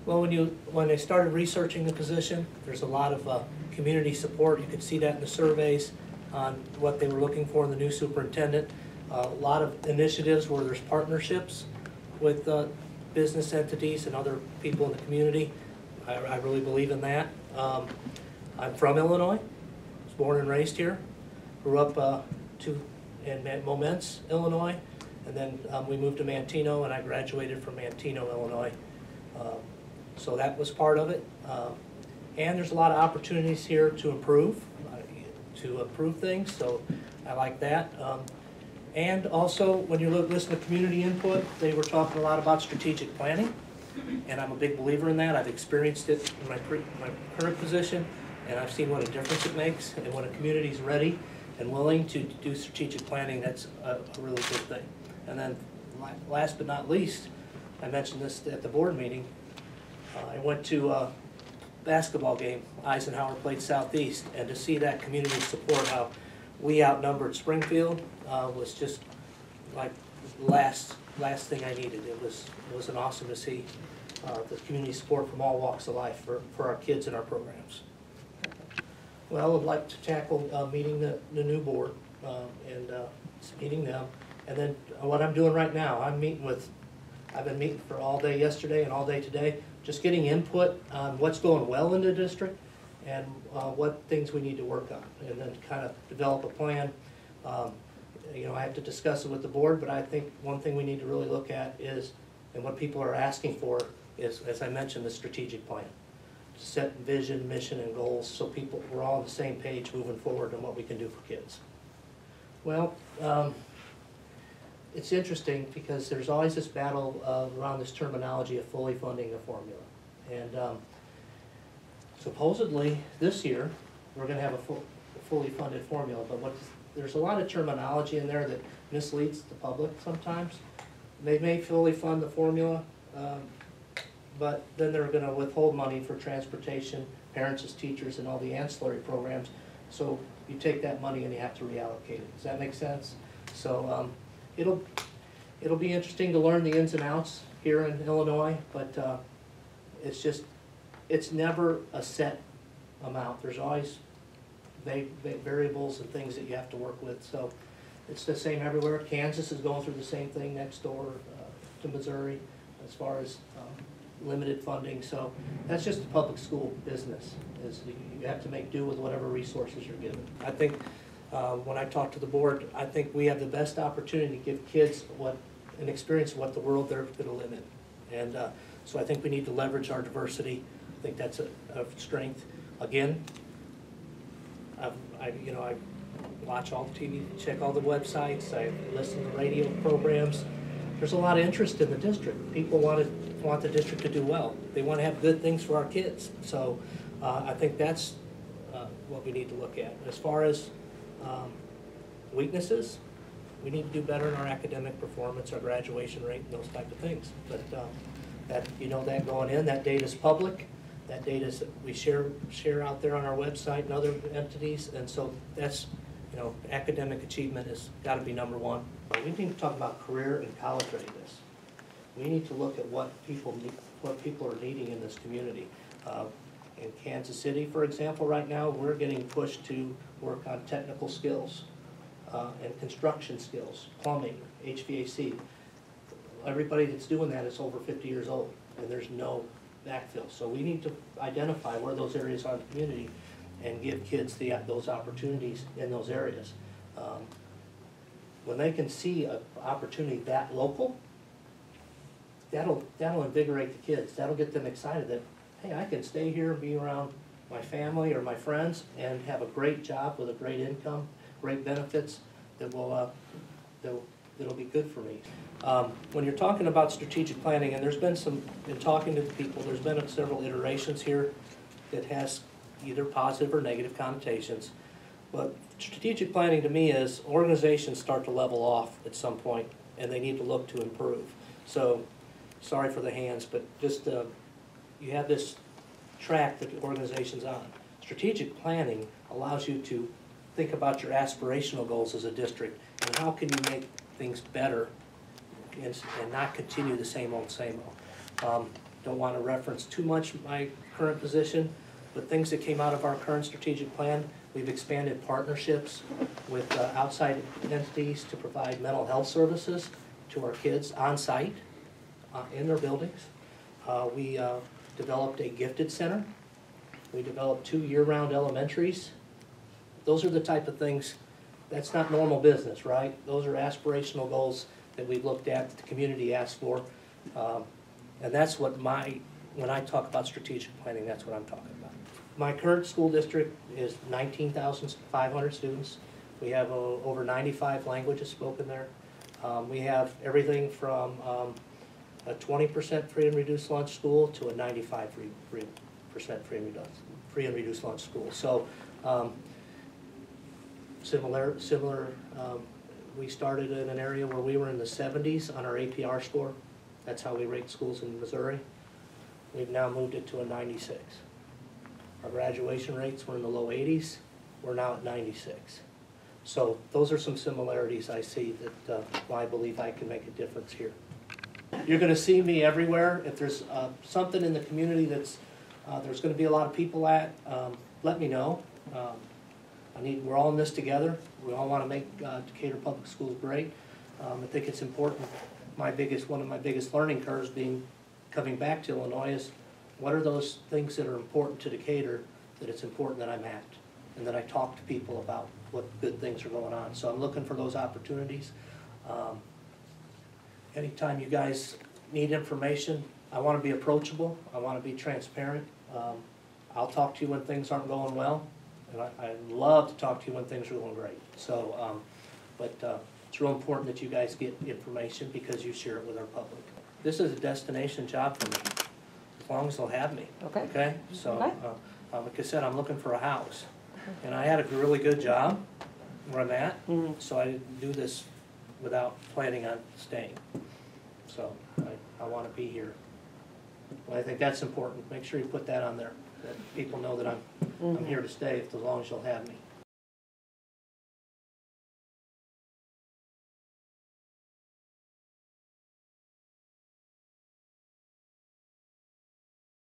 Well, when they started researching the position, there's a lot of community support. You could see that in the surveys on what they were looking for in the new superintendent. A lot of initiatives where there's partnerships with business entities and other people in the community. I really believe in that. I'm from Illinois. Was born and raised here. Grew up in Momence, Illinois, and then we moved to Manteno, and I graduated from Manteno, Illinois. So that was part of it. And there's a lot of opportunities here to improve things, so I like that. And also, when you listen to community input, they were talking a lot about strategic planning, and I'm a big believer in that. I've experienced it in my current position, and I've seen what a difference it makes. And when a community is ready and willing to do strategic planning, that's a really good thing. And then last but not least, I mentioned this at the board meeting, I went to a basketball game. Eisenhower played Southeast, and to see that community support, how we outnumbered Springfield, was just like the last thing I needed. It was an awesome to see the community support from all walks of life for our kids and our programs. Well, I'd like to tackle meeting the new board and meeting them, and then what I'm doing right now, I've been meeting for all day yesterday and all day today, just getting input on what's going well in the district and what things we need to work on, and then kind of develop a plan. You know, I have to discuss it with the board, but I think one thing we need to really look at is, and what people are asking for is, as I mentioned, the strategic plan. Set vision, mission, and goals so we're all on the same page moving forward on what we can do for kids. Well, it's interesting because there's always this battle around this terminology of fully funding the formula. And supposedly this year we're going to have a fully funded formula, but there's a lot of terminology in there that misleads the public sometimes. They may fully fund the formula, but then they're going to withhold money for transportation, parents as teachers, and all the ancillary programs. So you take that money and you have to reallocate it. Does that make sense? So it'll be interesting to learn the ins and outs here in Illinois, but it's never a set amount. There's always variables and things that you have to work with. So it's the same everywhere. Kansas is going through the same thing next door to Missouri as far as limited funding. So that's just the public school business. You have to make do with whatever resources you're given. I think when I talk to the board, I think we have the best opportunity to give kids an experience of what the world they're going to live in. And so I think we need to leverage our diversity. I think that's a strength. Again, I watch all the TV, check all the websites, I listen to radio programs. There's a lot of interest in the district. People want the district to do well. They want to have good things for our kids. So I think that's what we need to look at. As far as weaknesses, we need to do better in our academic performance, our graduation rate, and those type of things. But that going in, that data is public. That data is we share out there on our website and other entities, and so that's, academic achievement has got to be number one. We need to talk about career and college readiness. We need to look at what people are needing in this community. In Kansas City, for example, right now we're getting pushed to work on technical skills and construction skills, plumbing, HVAC. Everybody that's doing that is over 50 years old, and there's no backfill. So we need to identify where those areas are in the community and give kids those opportunities in those areas. When they can see an opportunity that local, that'll invigorate the kids. That'll get them excited that, hey, I can stay here and be around my family or my friends and have a great job with a great income, great benefits that'll be good for me. When you're talking about strategic planning, and there's been in talking to the people, there's been several iterations here that has either positive or negative connotations. But strategic planning to me is organizations start to level off at some point and they need to look to improve. So, sorry for the hands, but just you have this track that the organization's on. Strategic planning allows you to think about your aspirational goals as a district and how can you make things better and not continue the same old, same old. Don't want to reference too much my current position, but things that came out of our current strategic plan, we've expanded partnerships with outside entities to provide mental health services to our kids on site in their buildings. We developed a gifted center. We developed 2 year-round elementaries. Those are the type of things, that's not normal business, right? Those are aspirational goals that we've looked at, that the community asked for. And that's what when I talk about strategic planning, that's what I'm talking about. My current school district is 19,500 students. We have over 95 languages spoken there. We have everything from a 20% free and reduced lunch school to a 95% free and reduced lunch school. So similar. We started in an area where we were in the 70s on our APR score. That's how we rate schools in Missouri. We've now moved it to a 96. Our graduation rates were in the low 80s. We're now at 96. So those are some similarities I see that I believe I can make a difference here. You're going to see me everywhere. If there's something in the community that's there's going to be a lot of people at, let me know. We're all in this together. We all want to make Decatur Public Schools great. I think it's important. One of my biggest learning curves coming back to Illinois is what are those things that are important to Decatur that it's important that I'm at and that I talk to people about what good things are going on. So I'm looking for those opportunities. Anytime you guys need information, I want to be approachable. I want to be transparent. I'll talk to you when things aren't going well, and I love to talk to you when things are going great. So, it's real important that you guys get information because you share it with our public. This is a destination job for me, as long as they'll have me. Okay? So, like I said, I'm looking for a house. And I had a really good job where I'm at, so I didn't do this without planning on staying. So I want to be here. Well, I think that's important. Make sure you put that on there, that people know that I'm here to stay as long as you'll have me.